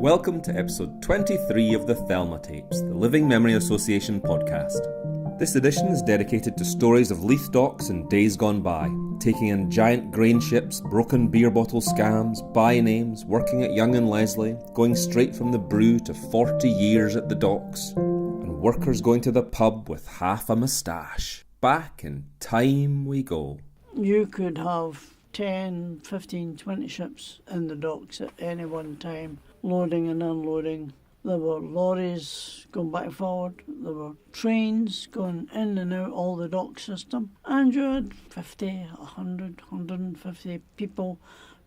Welcome to episode 23 of the THELMA Tapes, the Living Memory Association podcast. This edition is dedicated to stories of Leith Docks and days gone by, taking in giant grain ships, broken beer bottle scams, buy names, working at Young and Leslie, going straight from the brew to 40 years at the docks, and workers going to the pub with half a moustache. Back in time we go. You could have 10, 15, 20 ships in the docks at any one time, loading and unloading. There were lorries going back and forward, there were trains going in and out all the dock system, and you had 50, 100, 150 people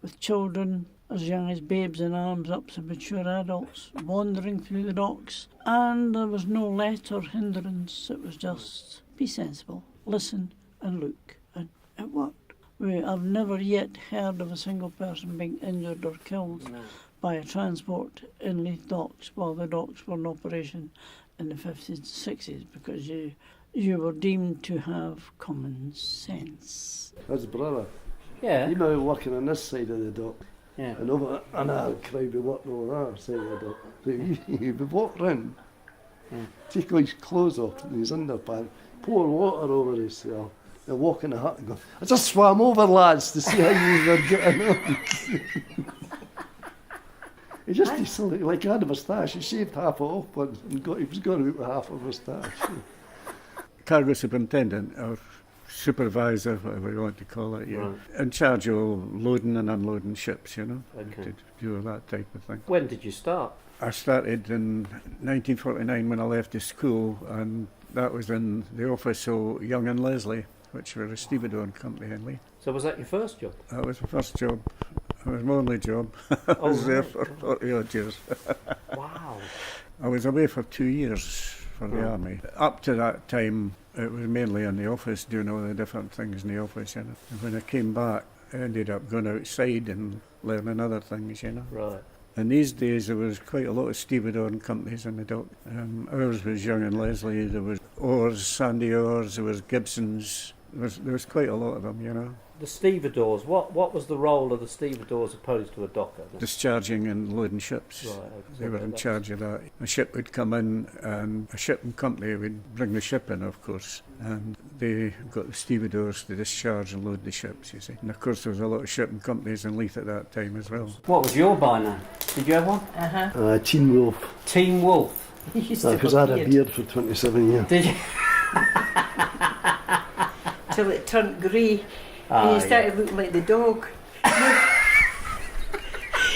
with children as young as babes in arms up to mature adults wandering through the docks, and there was no let or hindrance. It was just be sensible, listen and look, and it worked. I've never yet heard of a single person being injured or killed by a transport in Leith Docks while the docks were in operation in the 50s and 60s, because you were deemed to have common sense. His brother, Yeah. he might be working on this side of the dock, Yeah. and over another crowd be working over our side of the dock. So he'd be walking round, take all his clothes off and his underpants, pour water over himself, and walk in the hut and go, "I just swam over, lads, to see how you were getting on." He just used to look like he had a moustache. He shaved half it off once and he was going out with half a moustache. Cargo superintendent or supervisor, whatever you want to call it, Right. in charge of loading and unloading ships, Okay. Okay. To do that type of thing. When did you start? I started in 1949 when I left the school, and that was in the office of Young and Leslie, which were a stevedoring company in Leith. So was that your first job? That was the first job. It was my only job. I was there for 40 odd years. Wow. I was away for 2 years for the army. Up to that time, it was mainly in the office, doing all the different things in the office, And when I came back, I ended up going outside and learning other things, Right. In these days, there was quite a lot of stevedoring companies in the dock. Ours was Young and Leslie. There was Oars, Sandy Oars, there was Gibsons. There was quite a lot of them, The stevedores, what was the role of the stevedores opposed to a docker? Discharging and loading ships. Right, okay. They were in charge of that. A ship would come in and a shipping company would bring the ship in, of course, and they got the stevedores to discharge and load the ships, you see. And of course there was a lot of shipping companies in Leith at that time as well. What was your by name? Did you have one? Teen Wolf. Teen Wolf. Because I had a beard for 27 years. Did you? Till it turned grey. Ah, And he started looking like the dog.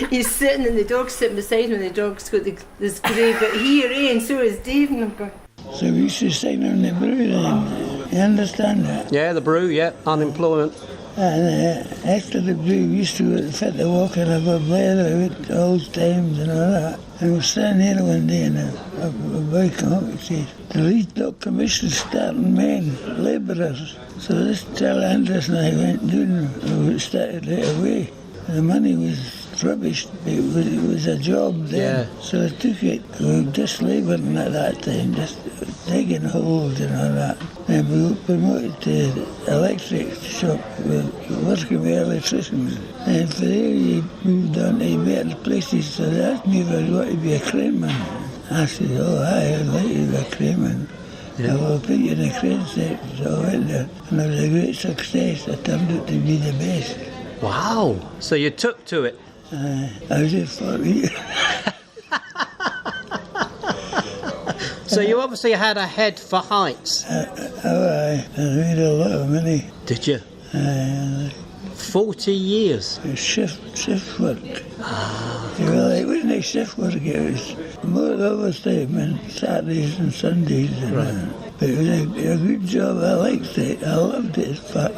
He's sitting and the dog's sitting beside him and the dog's got this grey bit here, and so is Dave. And I'm going, So we used to sign on the brew then. You understand that? Yeah, the brew, unemployment. And after the brew, we used to fit the walking of a bladder with old times and all that. And we were standing here one day and a boy came up and said, "The Leith Dock Commission starting men, labourers." So this Charlie Andrews and I went down and we started right away. The money was rubbish, it was a job then. Yeah. So I took it. We were just labouring at that time, just digging holes and all that. And we were promoted to electric shop, working with electricians. And for there you moved on to better places, so they asked me if I'd want to be a craneman. I said, "Oh, aye, I'd like to be a craneman." I will put you in a crane set, so I went there. And it was a great success. I turned out to be the best. Wow. So you took to it? I was there 40 years. So you obviously had a head for heights. I made a lot of money. Did you? 40 years. Shift work. Well, it wasn't a shift work, it was more overtime and Saturdays and Sundays. But it was a good job. I liked it. I loved it, in fact.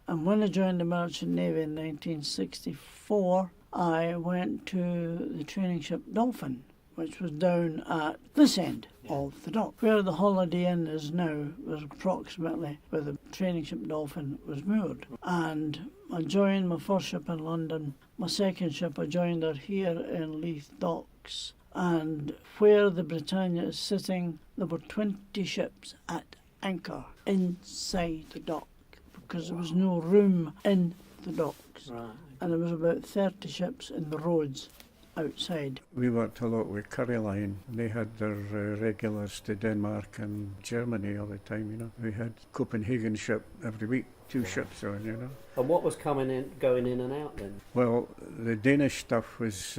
And when I joined the Merchant Navy in 1964, I went to the training ship Dolphin, which was down at this end of the dock. Where the Holiday Inn is now was approximately where the training ship Dolphin was moored. And I joined my first ship in London. My second ship, I joined her here in Leith Docks. And where the Britannia is sitting, there were 20 ships at anchor inside the dock, because there was no room in the docks. Right. And there was about 30 ships in the roads outside. We worked a lot with Curry Line. They had their regulars to Denmark and Germany all the time, you know. We had Copenhagen ship every week, 2 ships on, you know. And what was going in and out then? Well, the Danish stuff was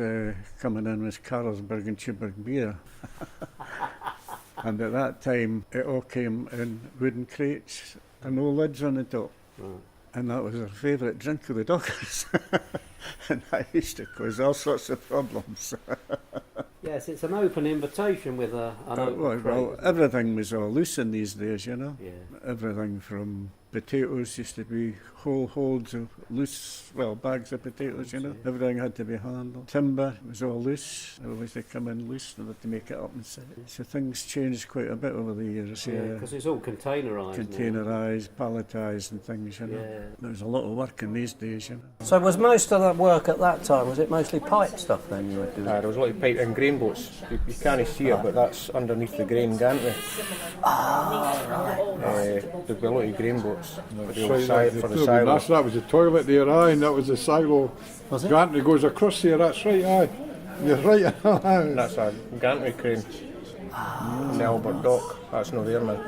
coming in as Carlsberg and Tuborg beer. And at that time, it all came in wooden crates and no lids on the top. Right. And that was our favourite drink of the dockers. And that used to cause all sorts of problems. Yes, it's an open invitation with an open crate. Well, everything was all loose in these days, you know. Yeah. Everything from potatoes used to be whole holds of loose, bags of potatoes, you know. Everything had to be handled. Timber was all loose. Always they come in loose and had to make it up and set it. So things changed quite a bit over the years. Yeah, because it's all containerised. Containerised, palletised and things, you know. Yeah. There was a lot of work in these days, you know. So was most of that work at that time, was it mostly pipe stuff then you were doing? There was a lot of pipe and grain boats. You can't see it, but that's underneath the grain gantry. There'd be a lot of grain boats. For the silo. That was the toilet there, aye, and that was the silo. Was it? Gantry goes across there, that's right, aye. You're right, aye. That's a gantry crane. In the Albert Dock. That's not there now.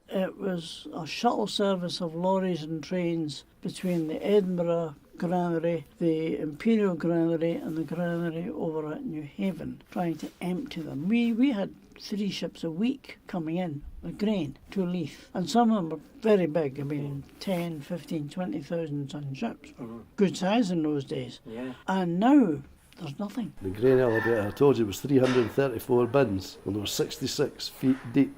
It was a shuttle service of lorries and trains between the Edinburgh granary, the Imperial granary and the granary over at New Haven, trying to empty them. We had 3 ships a week coming in with grain to Leith, and some of them were very big, 10, 15, 20,000 ton ships. Good size in those days. Yeah. And now there's nothing. The grain elevator, I told you, was 334 bins, and there were 66 feet deep.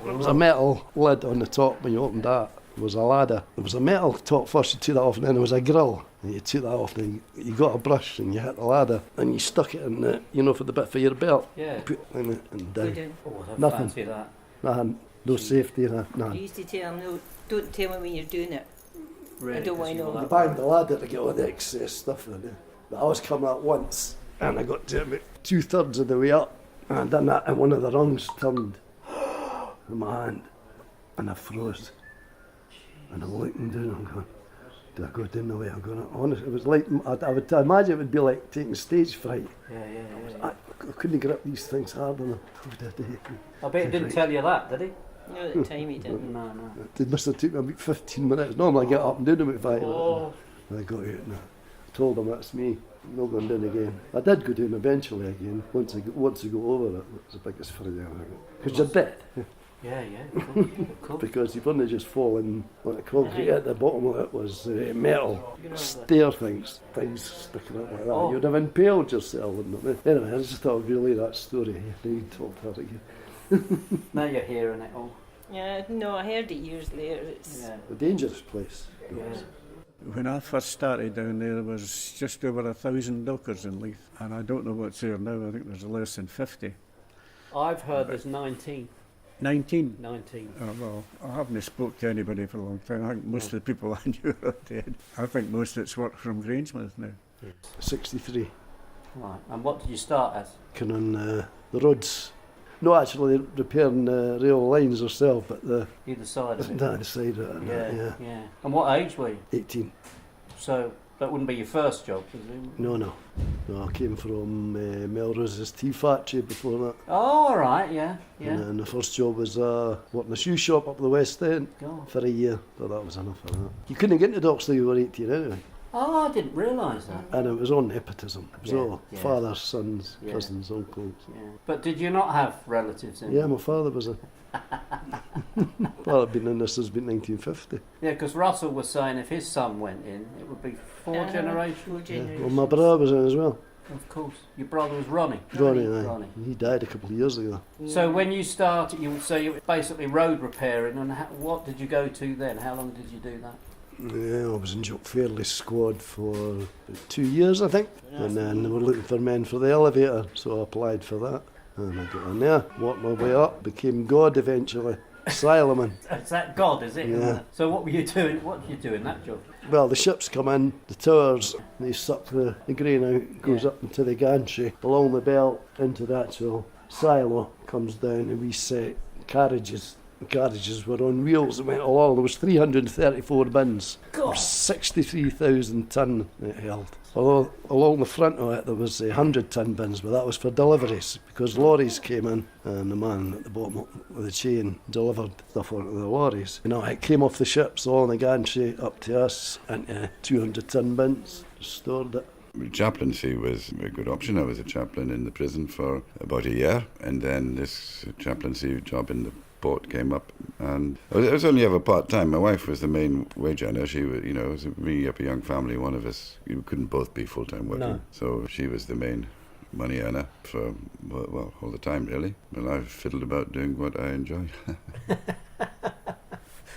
There was a metal lid on the top. When you opened that, there was a ladder. There was a metal top first, you took that off, and then there was a grill. And you took that off, and you got a brush, and you hit the ladder, and you stuck it in the, for the bit for your belt. Yeah. You put it in it and down. Oh, I Nothing. fancy that. Nothing. No safety, You nothing. used to tell them, no, don't tell me when you're doing it. Really, I don't want to know. I banged the ladder to get all the excess stuff in it. But I was coming up once, and I got to about 2/3 of the way up, and I done that, and one of the rungs turned in my hand, and I froze. And I'm looking down, I'm going, do I go down the way I'm going? Honestly, it was like, I would imagine it would be like taking stage fright. Yeah. I couldn't grip these things hard enough. I bet he didn't tell you that, did he? No, at the time he didn't. No. It must have taken me about 15 minutes. Normally I get up and down about 5 minutes. Oh. And I got out and I told them that's me. I'm not going down again. I did go down eventually again. Once I got over it, it was the biggest fright I ever got. Because you're dead. Yeah, of course. Because you've only just fallen on the concrete. At the bottom of it was metal stair things sticking up like that. Oh. You'd have impaled yourself, wouldn't it? Anyway, I just thought I'd relay that story. Now you told her again. Now you're hearing it all. Yeah, no, I heard it years later. It's A dangerous place. Yeah. When I first started down there was just over 1,000 dockers in Leith, and I don't know what's there now. I think there's less than 50. I've heard there's 19. 19? 19. Oh, well, I haven't spoke to anybody for a long time. I think most of the people I knew are dead. I think most of it's work from Grangemouth now. 63. Right. And what did you start as? Kind on the roads. No, actually repairing rail lines herself, but Either side of it? that side of it. Yeah. And what age were you? 18. So that wouldn't be your first job, presumably? No, I came from Melrose's tea factory before that. Oh, all right, yeah. And then the first job was working a shoe shop up the West End God. for a year. So that was enough of that. You couldn't get into docks till you were 18 anyway. Oh, I didn't realise that. And it was on nepotism. It was all Yeah. fathers, sons, Yeah. cousins, uncles. Yeah. But did you not have relatives in? Yeah, my father was a... Well, I've been in this since 1950. Yeah, because Russell was saying if his son went in, it would be 4 generations. 4 Yeah. generations. Well, my brother was in as well. Of course. Your brother was Ronnie. Ronnie. He died a couple of years ago. So when you started, you were basically road repairing, and what did you go to then? How long did you do that? Yeah, I was in Jock Fairley's squad for about 2 years, I think. And then they were looking for men for the elevator, so I applied for that. And I got in there, worked my way up, became God eventually. Siloman. Is that God, is it? Yeah. So what were you doing? What did you do in that job? Well, the ships come in, the towers, they suck the grain out, goes up into the gantry, along the belt, into the actual silo, comes down, and we set carriages The carriages were on wheels that went along. There was 334 bins. There was 63,000 tonne it held. Although along the front of it there was 100-ton bins, but that was for deliveries, because lorries came in and the man at the bottom of the chain delivered stuff onto the lorries. You know, it came off the ships along the gantry up to us into 200-ton bins, stored it. Chaplaincy was a good option. I was a chaplain in the prison for about a year, and then this chaplaincy job in the port came up, and it was only ever part-time. My wife was the main wage earner. She was, you know, it was bringing up a young family. One of us, you couldn't both be full-time working. No. So she was the main money earner for, well, all the time, really. And I fiddled about doing what I enjoy.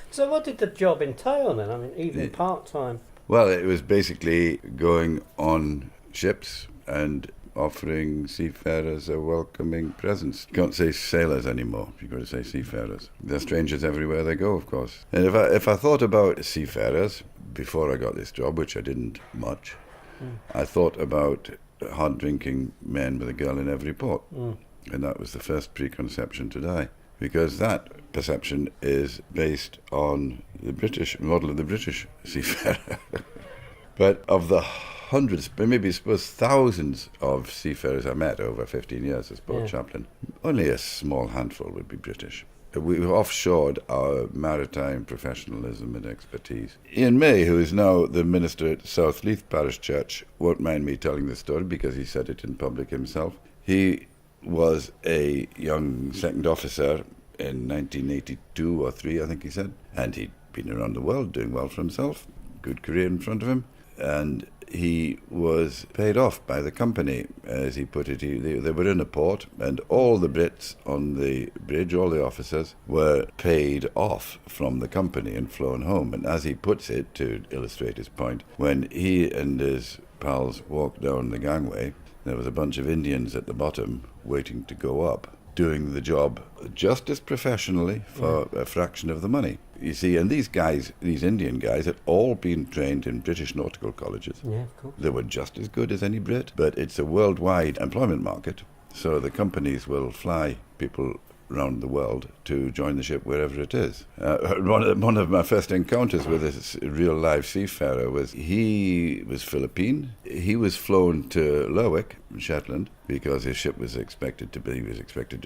So what did the job entail then? I mean, even part-time? Well, it was basically going on ships and offering seafarers a welcoming presence. You can't say sailors anymore, you've got to say seafarers. They're strangers everywhere they go, of course. And if I thought about seafarers before I got this job, which I didn't much, I thought about hard-drinking men with a girl in every port. And that was the first preconception to die, because that perception is based on the British model of the British seafarer. But of the hundreds, maybe suppose thousands of seafarers I met over 15 years as port chaplain, only a small handful would be British. We've offshored our maritime professionalism and expertise. Ian May, who is now the minister at South Leith Parish Church, won't mind me telling the story because he said it in public himself. He was a young second officer in 1982 or 3, I think he said, and he'd been around the world doing well for himself, good career in front of him, and he was paid off by the company, as he put it. They were in a port, and all the Brits on the bridge, all the officers, were paid off from the company and flown home. And as he puts it, to illustrate his point, when he and his pals walked down the gangway, there was a bunch of Indians at the bottom waiting to go up, doing the job just as professionally for a fraction of the money. You see, and these guys, these Indian guys, had all been trained in British nautical colleges. Yeah, of course. They were just as good as any Brit, but it's a worldwide employment market, so the companies will fly people around the world to join the ship wherever it is. One of my first encounters with a real live seafarer was, he was Philippine. He was flown to Lerwick, Shetland, because his ship was expected to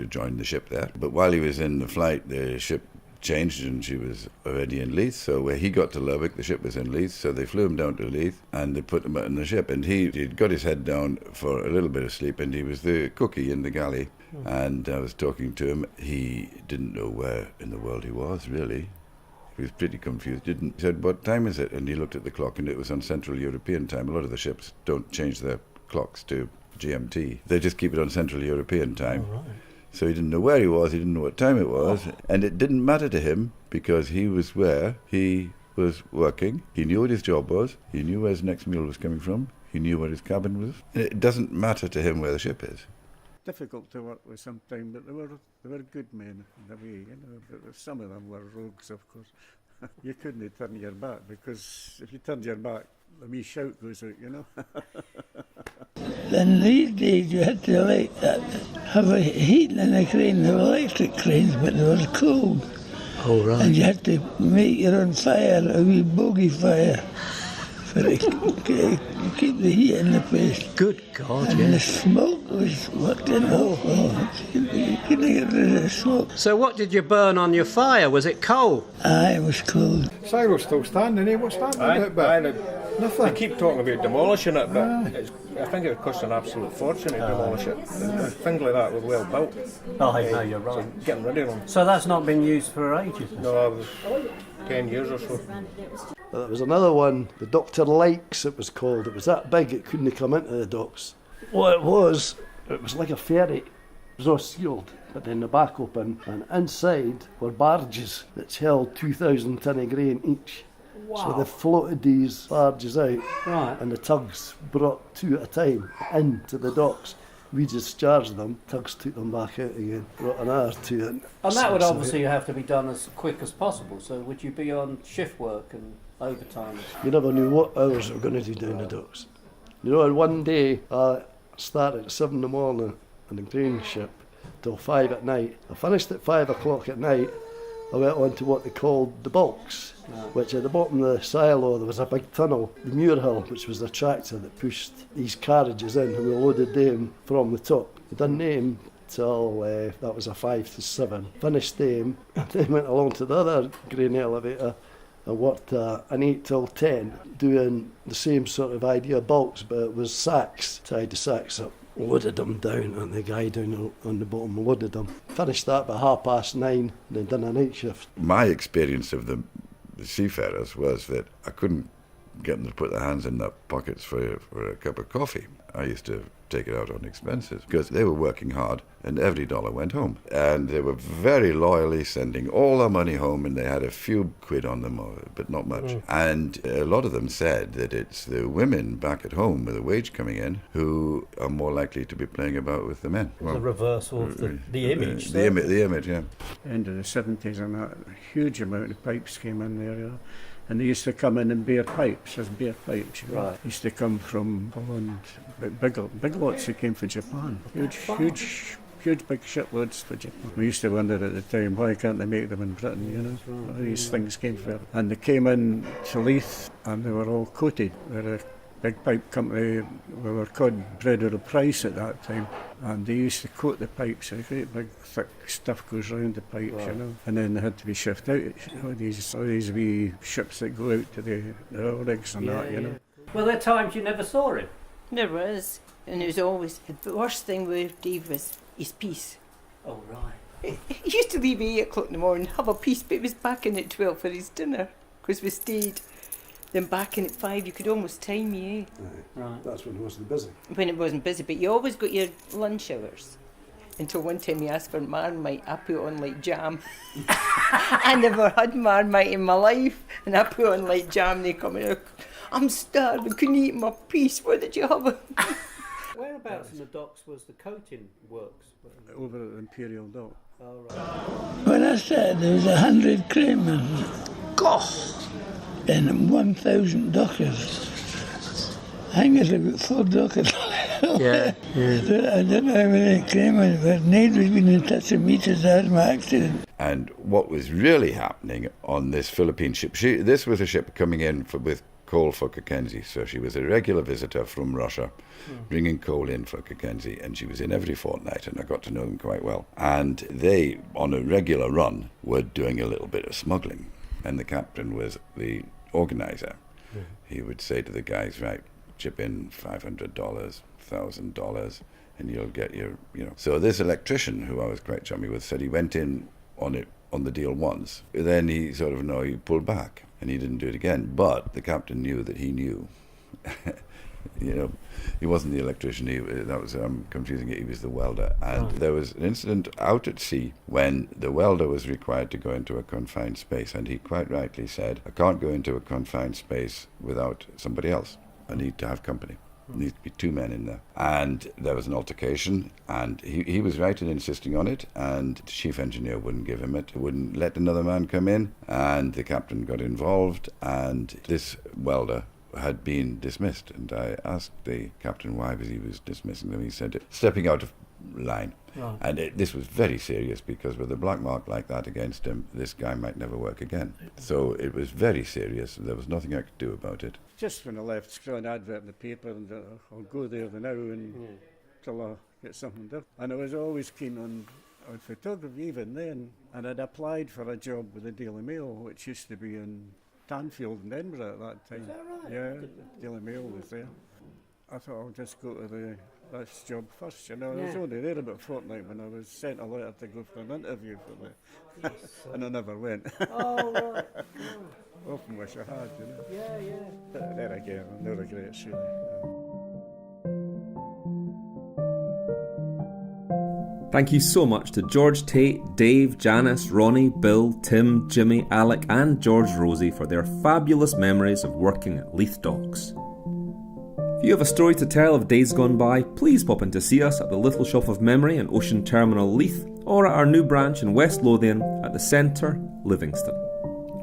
join the ship there. But while he was in the flight, the ship changed and she was already in Leith, so where he got to Lerwick, the ship was in Leith, so they flew him down to Leith and they put him in the ship, and he'd got his head down for a little bit of sleep, and he was the cookie in the galley. And I was talking to him. He didn't know where in the world he was, really. He was pretty confused. He said, "What time is it?" And he looked at the clock, and it was on Central European time. A lot of the ships don't change their clocks to GMT. They just keep it on Central European time. Oh, right. So he didn't know where he was, he didn't know what time it was, and it didn't matter to him because he was where he was working. He knew what his job was, he knew where his next meal was coming from, he knew where his cabin was. And it doesn't matter to him where the ship is. Difficult to work with sometimes, but they were good men in a way, you know. But some of them were rogues, of course. You couldn't turn your back, because if you turned your back, the wee shout goes out, you know. In these days you had to have a heating in a crane. There were electric cranes, but they were cold. Oh, right. And you had to make your own fire, a wee bogey fire, to keep the heat in the place. Good God, And the smoke was working you couldn't get rid of the smoke. So what did you burn on your fire? Was it coal? Aye, it was cold. Silo's still standing, eh? What's standing Aye, it? But they nothing. keep talking about demolishing it, but I think it would cost an absolute fortune to demolish it. Things like that were well built. Oh, no, you're right. Getting rid of them. So that's not been used for ages? No, it was 10 years or so. There was another one, the Dr. Likes it was called. It was that big it couldn't come into the docks. What it was like a ferry. It was all sealed, but then the back open, and inside were barges that held 2,000 tonne of grain each. Wow. So they floated these barges out, Right. and the tugs brought 2 at a time into the docks. We discharged them, tugs took them back out again, brought an hour to it. And that would obviously have to be done as quick as possible. So would you be on shift work and overtime? You never knew what hours they were going to do down the docks. You know, and one day I started at 7 in the morning on the grain ship till 5 at night. I finished at 5 o'clock at night, I went on to what they called the bulks, which at the bottom of the silo there was a big tunnel, the Muirhill, which was the tractor that pushed these carriages in, and we loaded them from the top. We done them till that was a 5 to 7. Finished them, and then went along to the other grain elevator and worked an 8 till 10, doing the same sort of idea, bulks, but it was sacks, tied the sacks up. Loaded them down, and the guy down on the bottom loaded them. Finished that by 9:30, then done a night shift. My experience of the seafarers was that I couldn't get them to put their hands in their pockets for a cup of coffee. I used to take it out on expenses because they were working hard and every dollar went home. And they were very loyally sending all their money home, and they had a few quid on them, but not much. And a lot of them said that it's the women back at home with a wage coming in who are more likely to be playing about with the men. The reversal of the image. The image, yeah. End of the 70s and that, a huge amount of pipes came in there, you know. And they used to come in bare pipes, as bare pipes. You know. Right. Used to come from Holland, but big lots that came from Japan. Huge big shiploads for Japan. We used to wonder at the time, why can't they make them in Britain, you know? All these things came from. And they came in to Leith and they were all coated. They're a big pipe company. We were called Breader of Price at that time. And they used to coat the pipes. A great big thick stuff goes round the pipes, you know. And then they had to be shipped out. You know, all these wee ships that go out to the oil rigs and that, you know. Well, there are times you never saw him. There is. And it was always, the worst thing with Dave was his piece. Oh, right. He used to leave at 8 o'clock in the morning, have a piece, but he was back in at 12 for his dinner, because we stayed. Then back in at 5, you could almost time me, eh? Right. That's when it wasn't busy. When it wasn't busy, but you always got your lunch hours. Until one time he asked for Marmite, I put on like jam. I never had Marmite in my life, and I put on like jam, and they come in, I'm starving, couldn't eat my piece, what did you have? Whereabouts in the docks was the coating works? Over at the Imperial Dock. Oh, right. When I started, there was 100 crewmen. Gosh! And 1,000 dockers. I think there's about 4 dockers. Yeah. I don't know how many crewmen, but nobody's been in touch with me since I had my accident. And what was really happening on this Philippine ship, this was a ship coming in with coal for Mackenzie, so she was a regular visitor from Russia, bringing coal in for Mackenzie, and she was in every fortnight, and I got to know them quite well. And they, on a regular run, were doing a little bit of smuggling, and the captain was the organizer. He would say to the guys, right, chip in $500, $1,000, and you'll get your, you know. So this electrician, who I was quite chummy with, said he went in on the deal once. Then he he pulled back, and he didn't do it again. But the captain knew that he knew. You know, he wasn't the electrician. I'm confusing it. He was the welder. And there was an incident out at sea when the welder was required to go into a confined space, and he quite rightly said, I can't go into a confined space without somebody else. I need to have company. There needs to be 2 men in there. And there was an altercation, and he was right in insisting on it, and the chief engineer wouldn't give him it, wouldn't let another man come in, and the captain got involved, and this welder had been dismissed. And I asked the captain why he was dismissing them. He said, stepping out of line. Right. And this was very serious, because with a black mark like that against him, this guy might never work again. So it was very serious, and there was nothing I could do about it. Just when I left, saw an advert in the paper, and I'll go there now until I get something done. And I was always keen on photography even then, and I'd applied for a job with the Daily Mail, which used to be in Tanfield in Edinburgh at that time. Is that right? Yeah, Daily Mail was there. I thought I'll just go to this job first, you know. I was only there about a fortnight when I was sent a letter to go for an interview for and I never went. Oh, right. Often wish I had, you know. Yeah. But there again, no regrets really. Thank you so much to George Tate, Dave, Janice, Ronnie, Bill, Tim, Jimmy, Alec and George Rosie for their fabulous memories of working at Leith Docks. If you have a story to tell of days gone by, please pop in to see us at the Little Shop of Memory in Ocean Terminal, Leith, or at our new branch in West Lothian at the Centre, Livingston.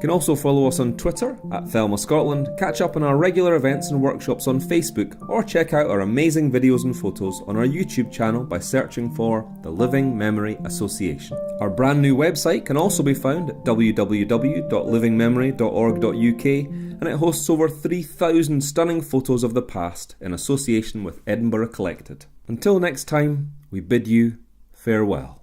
You can also follow us on Twitter at THELMA Scotland, catch up on our regular events and workshops on Facebook, or check out our amazing videos and photos on our YouTube channel by searching for the Living Memory Association. Our brand new website can also be found at www.livingmemory.org.uk, and it hosts over 3,000 stunning photos of the past in association with Edinburgh Collected. Until next time, we bid you farewell.